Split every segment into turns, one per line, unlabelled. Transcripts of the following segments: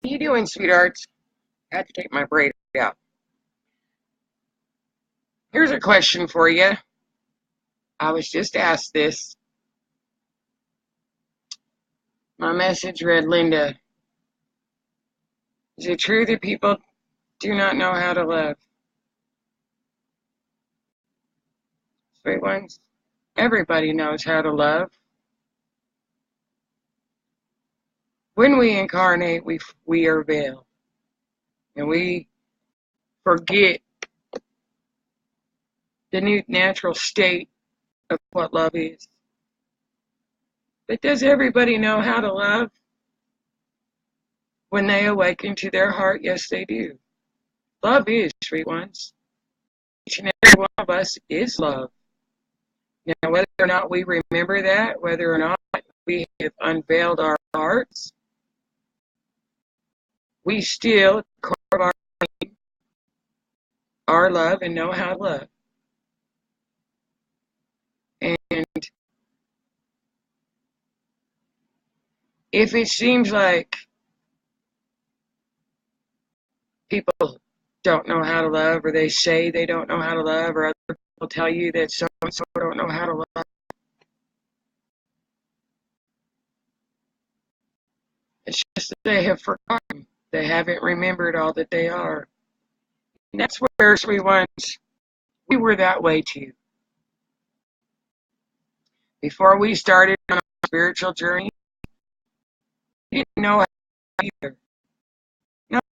How you doing, sweethearts? I had to take my braid out. Here's a question for you. I was just asked this. My message read, Linda, is it true that people do not know how to love? Sweet ones, everybody knows how to love. When we incarnate, we are veiled. And we forget the new natural state of what love is. But does everybody know how to love? When they awaken to their heart, yes, they do. Love is, sweet ones. Each and every one of us is love. Now, whether or not we remember that, whether or not we have unveiled our hearts, we still carve our love and know how to love. And if it seems like people don't know how to love, or they say they don't know how to love, or other people tell you that so and so don't know how to love, it's just that they have forgotten. They haven't remembered all that they are. And that's where we were that way too. Before we started on our spiritual journey, we didn't know how either. Not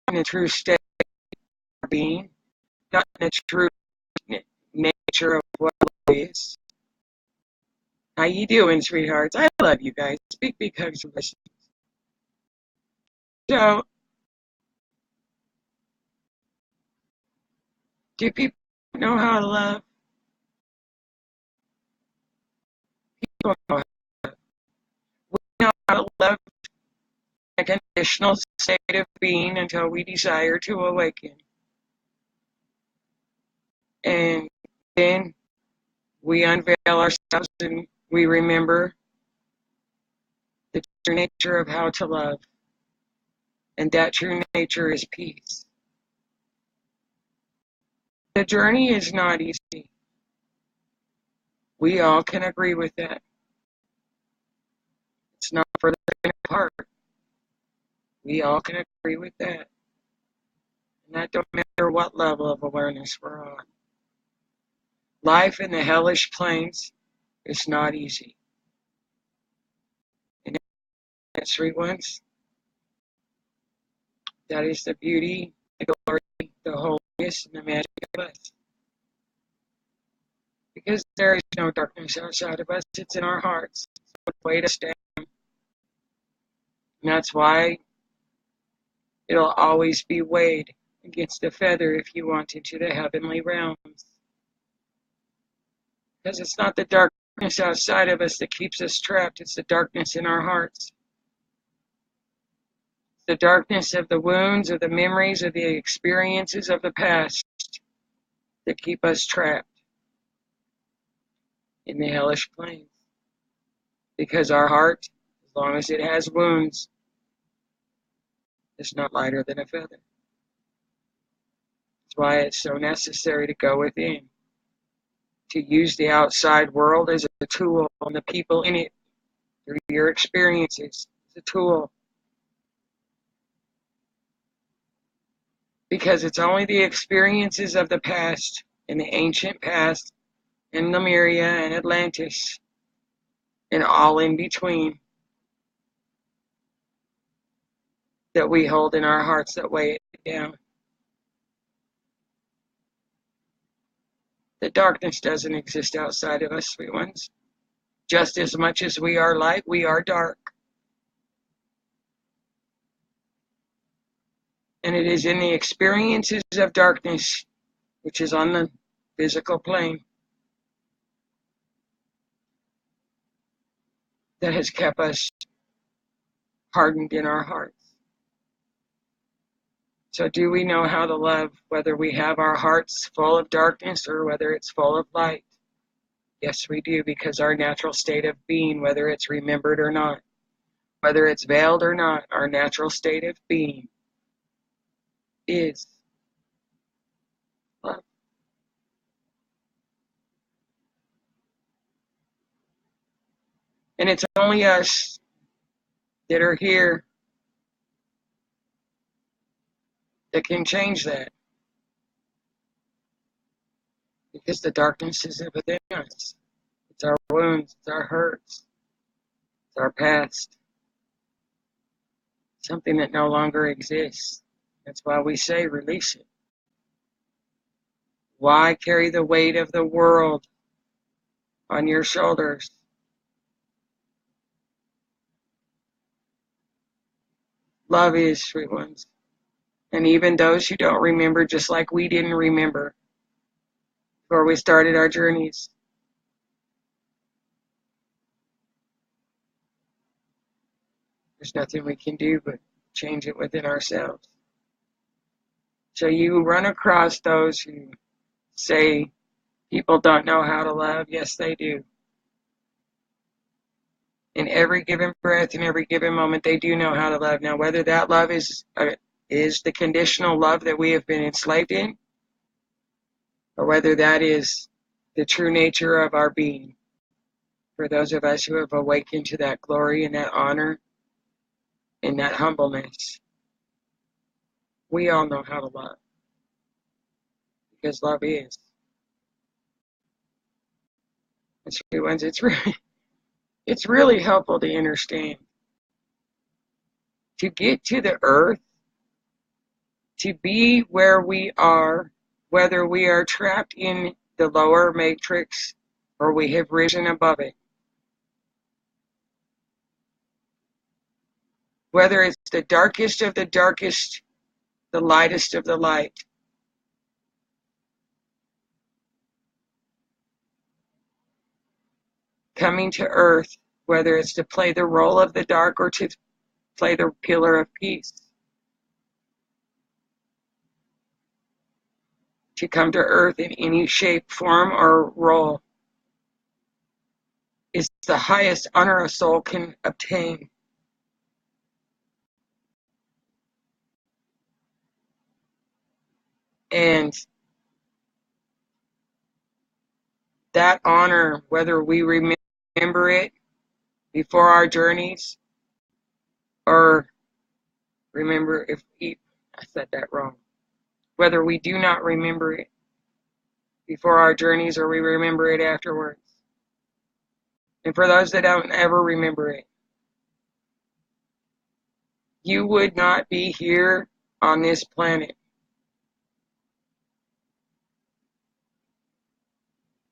in the true state of being, not in the true nature of what love is. How you doing, sweethearts? I love you guys. Big, big hugs and blessings. So, do people know how to love? People know how to love. We know how to love a conditional state of being until we desire to awaken. And then we unveil ourselves and we remember the true nature of how to love. And that true nature is peace. The journey is not easy. We all can agree with that. It's not for the faint of heart. We all can agree with that. And that don't matter what level of awareness we're on. Life in the hellish plains is not easy. And that's sweet ones. That is the beauty, the glory, the holiness, and the magic of us. Because there is no darkness outside of us, it's in our hearts. So it's weighed us down. And that's why it'll always be weighed against a feather if you want into the heavenly realms. Because it's not the darkness outside of us that keeps us trapped, it's the darkness in our hearts. The darkness of the wounds, of the memories, of the experiences of the past that keep us trapped in the hellish plains. Because our heart, as long as it has wounds, is not lighter than a feather. That's why it's so necessary to go within, to use the outside world as a tool, and the people in it, through your experiences, as a tool. Because it's only the experiences of the past, in the ancient past, in Lemuria and Atlantis, and all in between, that we hold in our hearts that weigh it down. The darkness doesn't exist outside of us, sweet ones. Just as much as we are light, we are dark. And it is in the experiences of darkness, which is on the physical plane, that has kept us hardened in our hearts. So do we know how to love, whether we have our hearts full of darkness or whether it's full of light? Yes, we do, because our natural state of being, whether it's remembered or not, whether it's veiled or not, our natural state of being is love. And it's only us that are here that can change that, because the darkness is within us. It's our wounds, it's our hurts, it's our past, something that no longer exists. That's why we say release it. Why carry the weight of the world on your shoulders? Love is, sweet ones. And even those who don't remember, just like we didn't remember before we started our journeys. There's nothing we can do but change it within ourselves. So you run across those who say people don't know how to love. Yes, they do. In every given breath, in every given moment, they do know how to love. Now, whether that love is the conditional love that we have been enslaved in, or whether that is the true nature of our being, for those of us who have awakened to that glory and that honor and that humbleness, we all know how to love, because love is. It's really helpful to understand. To get to the earth, to be where we are, whether we are trapped in the lower matrix or we have risen above it, whether it's the darkest of the darkest, the lightest of the light, coming to earth, whether it's to play the role of the dark or to play the pillar of peace, to come to earth in any shape, form, or role is the highest honor a soul can obtain. And that honor, whether we remember it before our journeys, or remember I said that wrong, whether we do not remember it before our journeys or we remember it afterwards. And for those that don't ever remember it, you would not be here on this planet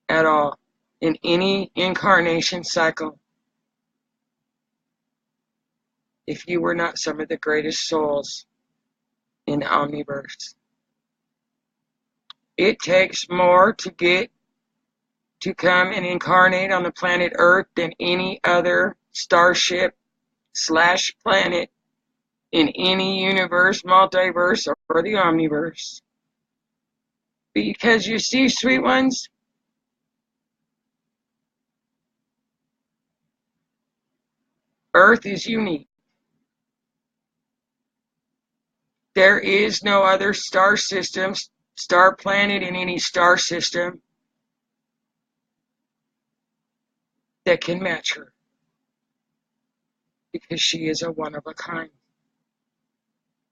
at all in any incarnation cycle if you were not some of the greatest souls in the omniverse. It takes more to come and incarnate on the planet Earth than any other starship / planet in any universe, multiverse, or the omniverse. Because you see, sweet ones, Earth is unique. There is no other star system, star planet in any star system that can match her, because she is a one of a kind.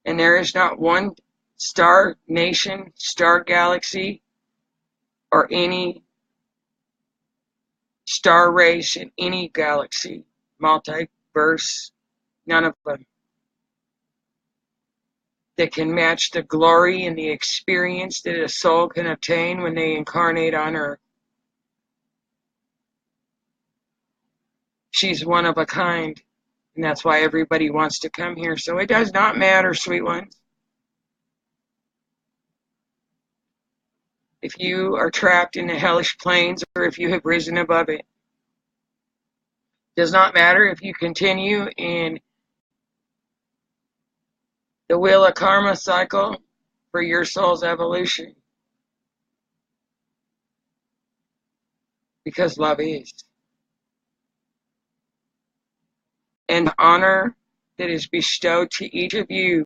And there is not one star nation, star galaxy, or any star race in any galaxy, multiverse, none of them, that can match the glory and the experience that a soul can obtain when they incarnate on Earth. She's one of a kind, and that's why everybody wants to come here. So it does not matter, sweet ones, if you are trapped in the hellish plains or if you have risen above it. It does not matter if you continue in the wheel of karma cycle for your soul's evolution. because love is. And the honor that is bestowed to each of you